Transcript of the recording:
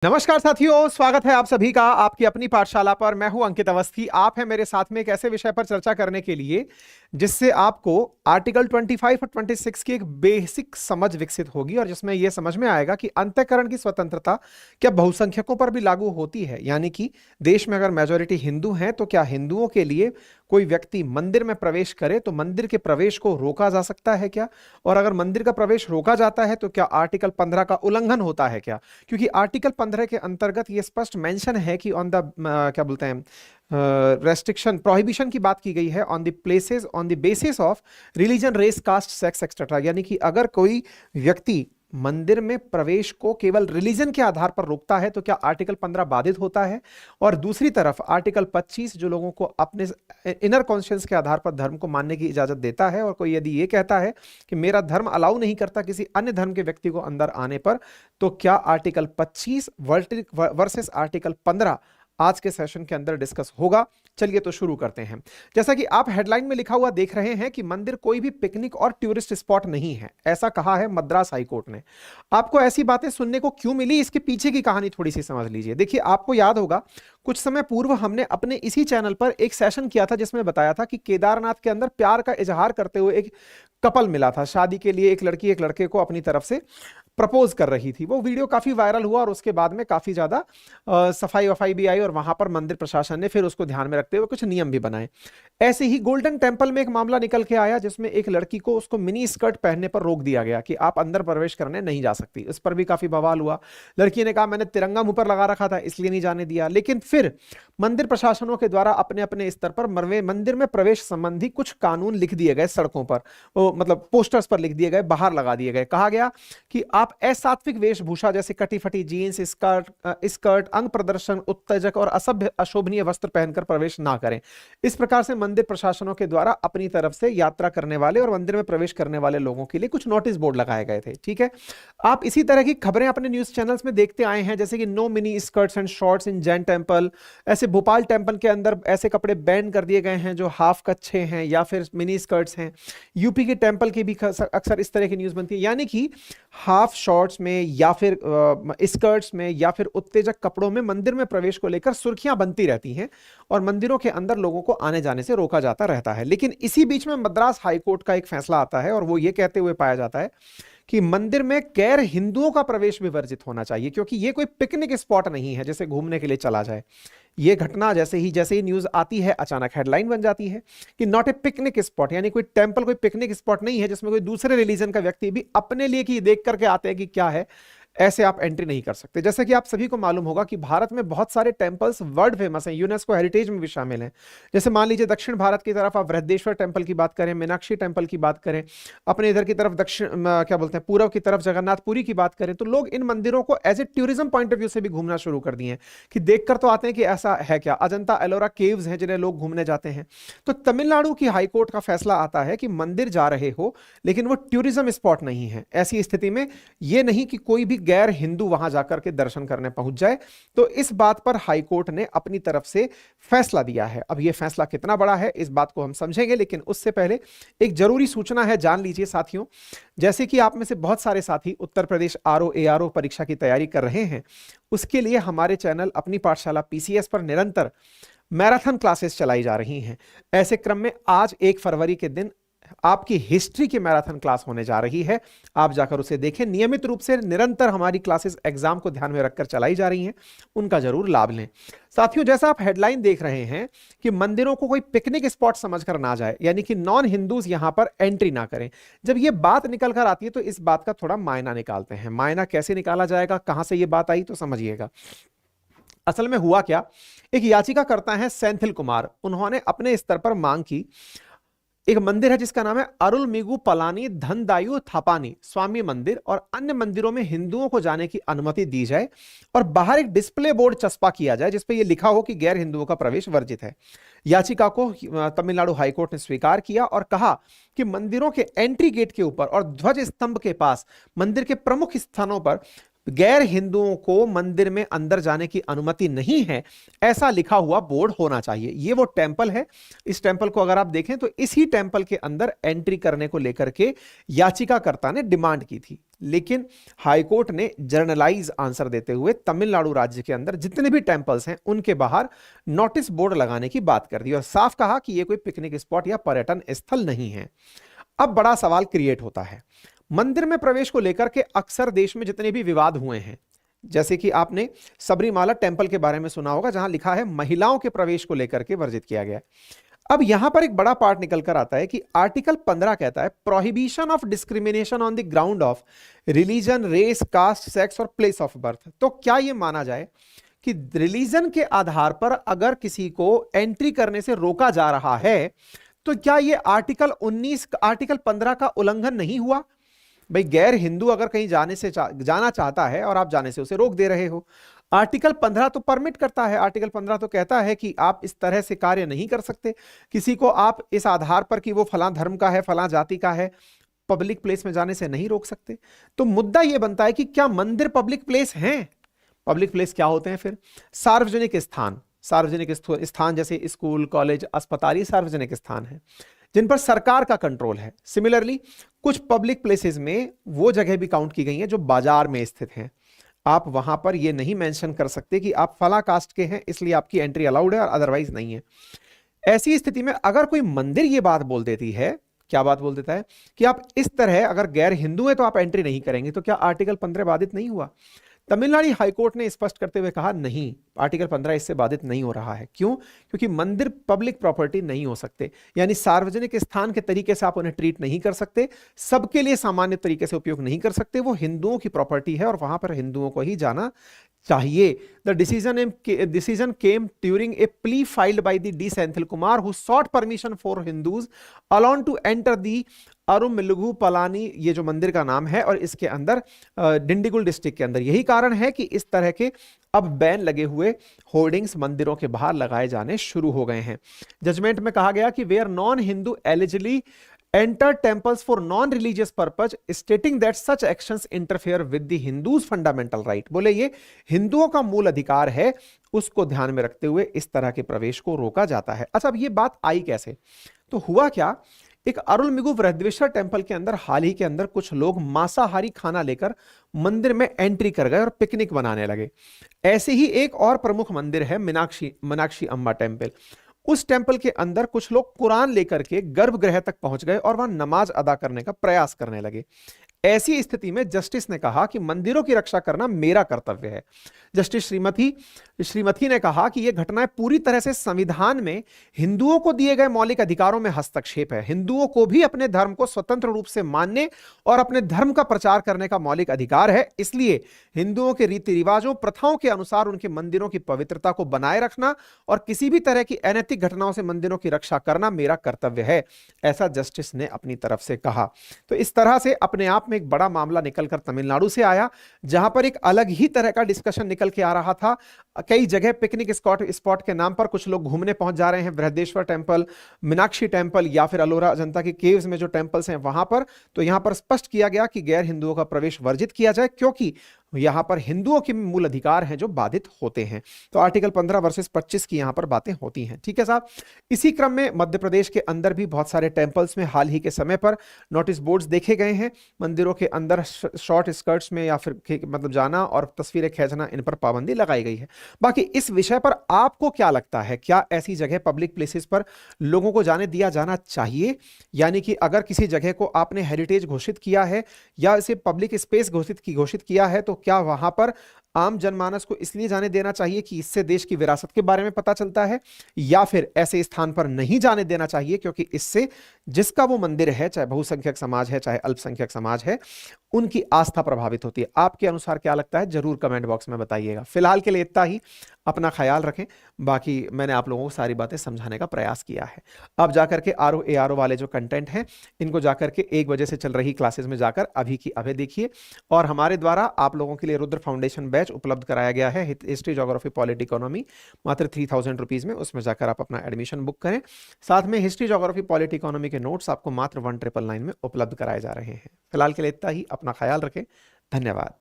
नमस्कार साथियों, स्वागत है आप सभी का आपकी अपनी पाठशाला पर। मैं हूं अंकित अवस्थी। आप हैं मेरे साथ में एक ऐसे विषय पर चर्चा करने के लिए जिससे आपको आर्टिकल 25 और 26 की एक बेसिक समझ विकसित होगी और जिसमें यह समझ में आएगा कि अंतःकरण की स्वतंत्रता क्या बहुसंख्यकों पर भी लागू होती है। यानी कि देश में अगर मेजोरिटी हिंदू हैं तो क्या हिंदुओं के लिए कोई व्यक्ति मंदिर में प्रवेश करे तो मंदिर के प्रवेश को रोका जा सकता है क्या, और अगर मंदिर का प्रवेश रोका जाता है तो क्या आर्टिकल 15 का उल्लंघन होता है क्या। क्योंकि आर्टिकल 15 के अंतर्गत ये स्पष्ट मेंशन है कि ऑन द क्या बोलते हैं रेस्ट्रिक्शन प्रोहिबिशन की बात की गई है on the places on the basis of religion race caste sex etcetera. यानी कि अगर कोई व्यक्ति मंदिर में प्रवेश को केवल रिलीजन के आधार पर रोकता है तो क्या आर्टिकल 15 बाधित होता है। और दूसरी तरफ आर्टिकल 25 जो लोगों को अपने इनर कॉन्शियंस के आधार पर धर्म को मानने की इजाजत देता है, और कोई यदि ये कहता है कि मेरा धर्म अलाउ नहीं करता किसी अन्य धर्म के व्यक्ति को अंदर आने पर, तो क्या आर्टिकल 25 वर्सेस आर्टिकल 15 आज के सेशन के अंदर डिस्कस होगा। चलिए तो शुरू करते हैं। जैसा कि आप हेडलाइन में लिखा हुआ देख रहे हैं कि मंदिर कोई भी पिकनिक और टूरिस्ट स्पॉट नहीं है, ऐसा कहा है मद्रास हाईकोर्ट ने। आपको ऐसी बातें सुनने को क्यों मिली, इसके पीछे की कहानी थोड़ी सी समझ लीजिए। देखिए, आपको याद होगा कुछ समय पूर्व हमने अपने इसी चैनल पर एक सेशन किया था जिसमें बताया था कि केदारनाथ के अंदर प्यार का इजहार करते हुए एक कपल मिला था शादी के लिए। एक लड़की एक लड़के को अपनी तरफ से प्रपोज कर रही थी। वो वीडियो काफी वायरल हुआ और उसके बाद में काफी ज्यादा सफाई वफाई भी आई और वहां पर मंदिर प्रशासन ने फिर उसको ध्यान में रखते हुए कुछ नियम भी बनाए। ऐसे ही गोल्डन टेम्पल में एक मामला निकल के आया जिसमें एक लड़की को उसको मिनी स्कर्ट पहनने पर रोक दिया गया कि आप अंदर प्रवेश करने नहीं जा सकती। इस पर भी काफी बवाल हुआ। लड़की ने कहा मैंने तिरंगा मुंह पर लगा रखा था इसलिए नहीं जाने दिया। लेकिन फिर मंदिर प्रशासनों के द्वारा अपने अपने स्तर पर मंदिर में प्रवेश संबंधी कुछ कानून लिख दिए गए सड़कों पर, मतलब पोस्टर्स पर लिख दिए गए, बाहर लगा दिए गए। कहा गया कि आप असात्विक वेशभूषा जैसे कटी फटी जीन्स, स्कर्ट, अंग प्रदर्शन, उत्तेजक और असभ्य अशोभनीय वस्त्र पहनकर प्रवेश ना करें। इस प्रकार से मंदिर प्रशासनों के द्वारा अपनी तरफ से यात्रा करने वाले और मंदिर में प्रवेश करने वाले लोगों के लिए कुछ नोटिस बोर्ड लगाए गए थे। ठीक है, आप इसी तरह की खबरें अपने न्यूज चैनल्स में देखते आए हैं, जैसे कि no mini skirts and shorts in Jain temple. ऐसे भोपाल टेंपल के अंदर ऐसे कपड़े बैन कर दिए गए हैं जो हाफ कच्छे हैं या फिर मिनी स्कर्ट्स हैं। यूपी के टेंपल की भी अक्सर इस तरह की न्यूज बनती है। यानी कि हाफ शॉर्ट्स में या फिर स्कर्ट्स में या फिर उत्तेजक कपड़ों में मंदिर में प्रवेश को लेकर सुर्खियां बनती रहती हैं और मंदिरों के अंदर लोगों को आने जाने से रोका जाता रहता है। लेकिन इसी बीच में मद्रास हाईकोर्ट का एक फैसला आता है और वो ये कहते हुए पाया जाता है कि मंदिर में गैर हिंदुओं का प्रवेश भी वर्जित होना चाहिए, क्योंकि ये कोई पिकनिक स्पॉट नहीं है जैसे घूमने के लिए चला जाए। ये घटना जैसे ही न्यूज आती है अचानक हेडलाइन बन जाती है कि नॉट ए पिकनिक स्पॉट। यानी कोई टेंपल कोई पिकनिक स्पॉट नहीं है जिसमें कोई दूसरे रिलीजन का व्यक्ति भी अपने लिए कि देख करके आते हैं कि क्या है, ऐसे आप एंट्री नहीं कर सकते। जैसे कि आप सभी को मालूम होगा कि भारत में बहुत सारे टेंपल्स वर्ल्ड फेमस हैं, यूनेस्को हेरिटेज में भी शामिल हैं। जैसे मान लीजिए दक्षिण भारत की तरफ आप बृहदेश्वर टेंपल की बात करें, मीनाक्षी टेंपल की बात करें, अपने इधर की तरफ दक्षिण क्या बोलते हैं पूर्व की तरफ जगन्नाथपुरी की बात करें, तो लोग इन मंदिरों को as a tourism point of view से भी घूमना शुरू कर दिए हैं कि देखकर तो आते हैं कि ऐसा है क्या। अजंता एलोरा केव्स हैं जिन्हें लोग घूमने जाते हैं। तो तमिलनाडु की हाईकोर्ट का फैसला आता है कि मंदिर जा रहे हो लेकिन वो टूरिज्म स्पॉट नहीं है। ऐसी स्थिति में यह नहीं कि कोई भी गैर हिंदू वहां जाकर के दर्शन करने पहुंच जाए। तो इस बात पर हाईकोर्ट ने अपनी तरफ से फैसला दिया है। अब यह फैसला कितना बड़ा है इस बात को हम समझेंगे, लेकिन उससे पहले एक जरूरी सूचना है, जान लीजिए साथियों। जैसे कि आप में से बहुत सारे साथी उत्तर प्रदेश आरओ एआरओ परीक्षा की तैयारी कर रहे हैं, उसके लिए हमारे चैनल अपनी पाठशाला पीसीएस पर निरंतर मैराथन क्लासेस चलाई जा रही हैं। ऐसे क्रम में आज 1 फरवरी के दिन आपकी हिस्ट्री की मैराथन क्लास होने जा रही है। आप जाकर उसे देखें। नियमित रूप से निरंतर हमारी क्लासेस एग्जाम को ध्यान में रखकर चलाई जा रही हैं, उनका जरूर लाभ लें। साथियों, जैसा आप हेडलाइन देख रहे हैं कि मंदिरों को कोई पिकनिक स्पॉट समझकर ना जाए, यानी कि नॉन हिंदूज यहां पर एंट्री ना करें। जब यह बात निकल कर आती है तो इस बात का थोड़ा मायना निकालते हैं। मायना कैसे निकाला जाएगा, कहां से यह बात आई, तो समझिएगा। असल में हुआ क्या, एक याचिका करता है सेंथिल कुमार। उन्होंने अपने स्तर पर मांग की, एक मंदिर है जिसका नाम है अरुलमिगु पलानी धनदायु थापानी स्वामी मंदिर, और अन्य मंदिरों में हिंदुओं को जाने की अनुमति दी जाए और बाहर एक डिस्प्ले बोर्ड चस्पा किया जाए जिसपे यह लिखा हो कि गैर हिंदुओं का प्रवेश वर्जित है। याचिका को तमिलनाडु हाईकोर्ट ने स्वीकार किया और कहा कि मंदिरों के एंट्री गेट के ऊपर और ध्वज स्तंभ के पास मंदिर के प्रमुख स्थानों पर गैर हिंदुओं को मंदिर में अंदर जाने की अनुमति नहीं है, ऐसा लिखा हुआ बोर्ड होना चाहिए। ये वो टेंपल है। इस टेंपल को अगर आप देखें तो इसी टेंपल के अंदर एंट्री करने को लेकर के याचिकाकर्ता ने डिमांड की थी। लेकिन हाईकोर्ट ने जर्नलाइज आंसर देते हुए तमिलनाडु राज्य के अंदर जितने भी टेंपल्स हैं उनके बाहर नोटिस बोर्ड लगाने की बात कर दी और साफ कहा कि यह कोई पिकनिक स्पॉट या पर्यटन स्थल नहीं है। अब बड़ा सवाल क्रिएट होता है, मंदिर में प्रवेश को लेकर के अक्सर देश में जितने भी विवाद हुए हैं, जैसे कि आपने सबरीमाला टेंपल के बारे में सुना होगा जहां लिखा है महिलाओं के प्रवेश को लेकर के वर्जित किया गया। अब यहां पर एक बड़ा पार्ट निकल कर आता है कि आर्टिकल 15 कहता है prohibition of discrimination on the ground of religion, race, caste, sex और प्लेस ऑफ बर्थ। तो क्या यह माना जाए कि रिलीजन के आधार पर अगर किसी को एंट्री करने से रोका जा रहा है तो क्या यह आर्टिकल 15 का उल्लंघन नहीं हुआ? भाई गैर हिंदू अगर कहीं जाना चाहता है और आप जाने से उसे रोक दे रहे हो, आर्टिकल 15 तो परमिट करता है, आर्टिकल 15 तो कहता है कि आप इस तरह से कार्य नहीं कर सकते, किसी को आप इस आधार पर कि वो फलां धर्म का है, फलां जाति का है, पब्लिक प्लेस में जाने से नहीं रोक सकते। तो मुद्दा यह बनता है कि क्या मंदिर पब्लिक प्लेस हैं? पब्लिक प्लेस क्या होते हैं फिर? सार्वजनिक स्थान, सार्वजनिक स्थान जैसे स्कूल, कॉलेज, अस्पताल, ये सार्वजनिक स्थान है जिन पर सरकार का कंट्रोल है। सिमिलरली कुछ पब्लिक प्लेसेस में वो जगह भी काउंट की गई हैं जो बाजार में स्थित हैं। आप वहां पर ये नहीं मेंशन कर सकते कि आप फला कास्ट के हैं इसलिए आपकी एंट्री अलाउड है और अदरवाइज नहीं है। ऐसी स्थिति में अगर कोई मंदिर ये बात बोल देती है, क्या बात बोल देता है कि आप इस तरह अगर गैर हिंदू हैं तो आप एंट्री नहीं करेंगे, तो क्या आर्टिकल 15 बाधित नहीं हुआ? तमिलनाडु हाईकोर्ट ने स्पष्ट करते हुए कहा नहीं, आर्टिकल 15 इससे बाधित नहीं हो रहा है। क्यों? क्योंकि मंदिर पब्लिक प्रॉपर्टी नहीं हो सकते, यानी सार्वजनिक स्थान के तरीके से आप उन्हें ट्रीट नहीं कर सकते, सबके लिए सामान्य तरीके से उपयोग नहीं कर सकते। वो हिंदुओं की प्रॉपर्टी है और वहां पर हिंदुओं को ही जाना चाहिए। The decision came during a plea filed by the D Senthil Kumar who sought permission for Hindus alone to enter the Arulmigu Palani, ये जो मंदिर का नाम है, और इसके अंदर डिंडीगुल डिस्ट्रिक्ट के अंदर। यही कारण है कि इस तरह के अब बैन लगे हुए होर्डिंग्स मंदिरों के बाहर लगाए जाने शुरू हो गए हैं। जजमेंट में कहा गया कि where non Hindu eligibly enter temples for non-religious purpose stating that such actions interfere with the Hindus fundamental right। बोले ये हिंदुओं का मूल अधिकार है, उसको ध्यान में रखते हुए इस तरह के प्रवेश को रोका जाता है। अच्छा, अब ये बात आई कैसे? तो हुआ क्या, एक अरुलमिगु बृहद्वेश्वर टेंपल के अंदर हाल ही के अंदर कुछ लोग मांसाहारी खाना लेकर मंदिर में एंट्री कर गए और पिकनिक बनाने लगे। ऐसे ही एक और प्रमुख मंदिर है मीनाक्षी अम्बा टेंपल। उस टेंपल के अंदर कुछ लोग कुरान लेकर के गर्भगृह तक पहुंच गए और वहां नमाज अदा करने का प्रयास करने लगे। ऐसी स्थिति में जस्टिस ने कहा कि मंदिरों की रक्षा करना मेरा कर्तव्य है। जस्टिस श्रीमती ने कहा कि यह घटनाएं पूरी तरह से संविधान में हिंदुओं को दिए गए मौलिक अधिकारों में हस्तक्षेप है। हिंदुओं को भी अपने धर्म को स्वतंत्र रूप से मानने और अपने धर्म का प्रचार करने का मौलिक अधिकार है, इसलिए हिंदुओं के रीति रिवाजों, प्रथाओं के अनुसार उनके मंदिरों की पवित्रता को बनाए रखना और किसी भी तरह की अनैतिक घटनाओं से मंदिरों की रक्षा करना मेरा कर्तव्य है, ऐसा जस्टिस ने अपनी तरफ से कहा। तो इस तरह से अपने आप में एक बड़ा मामला निकलकर तमिलनाडु से आया, जहां पर एक अलग ही तरह का डिस्कशन निकल के आ रहा था। कई जगह पिकनिक स्पॉट के नाम पर कुछ लोग घूमने पहुंच जा रहे हैं, बृहदेश्वर टेंपल, मीनाक्षी टेंपल या फिर अलोरा अजंता की केव्स में जो टेंपल्स हैं वहां पर। तो यहां पर स्पष्ट किया गया कि गैर हिंदुओं का प्रवेश वर्जित किया जाए, क्योंकि यहां पर हिंदुओं के मूल अधिकार हैं जो बाधित होते हैं। तो आर्टिकल 15 वर्सेस 25 की यहां पर बातें होती हैं। ठीक है साहब। इसी क्रम में मध्य प्रदेश के अंदर भी बहुत सारे टेंपल्स में हाल ही के समय पर नोटिस बोर्ड्स देखे गए हैं। मंदिरों के अंदर शॉर्ट स्कर्ट्स में या फिर मतलब जाना और तस्वीरें खींचना, इन पर पाबंदी लगाई गई है। बाकी इस विषय पर आपको क्या लगता है, क्या ऐसी जगह पब्लिक प्लेसेस पर लोगों को जाने दिया जाना चाहिए? यानी कि अगर किसी जगह को आपने हेरिटेज घोषित किया है या इसे पब्लिक स्पेस घोषित किया है, तो क्या वहां पर आम जनमानस को इसलिए जाने देना चाहिए कि इससे देश की विरासत के बारे में पता चलता है, या फिर ऐसे स्थान पर नहीं जाने देना चाहिए क्योंकि इससे जिसका वो मंदिर है, चाहे बहुसंख्यक समाज है चाहे अल्पसंख्यक समाज है, उनकी आस्था प्रभावित होती है? आपके अनुसार क्या लगता है, जरूर कमेंट बॉक्स में बताइएगा। फिलहाल के लिए इतना ही, अपना ख्याल रखें। बाकी मैंने आप लोगों को सारी बातें समझाने का प्रयास किया है। अब जाकर के आरओ एआरओ वाले जो कंटेंट हैं, इनको जाकर के 1 बजे से चल रही क्लासेस में जाकर अभी की अभी देखिए। और हमारे द्वारा आप लोगों के लिए रुद्र फाउंडेशन बैच उपलब्ध कराया गया है, हिस्ट्री, ज्योग्राफी, पॉलिटी, इकोनॉमी, मात्र 3000 रुपीज में। उसमें जाकर आप अपना एडमिशन बुक करें। साथ में हिस्ट्री, ज्योग्राफी, पॉलिटी, इकोनॉमी के नोट्स आपको मात्र 1999 में उपलब्ध कराए जा रहे हैं। फिलहाल के लिए इतना ही, अपना ख्याल रखें। धन्यवाद।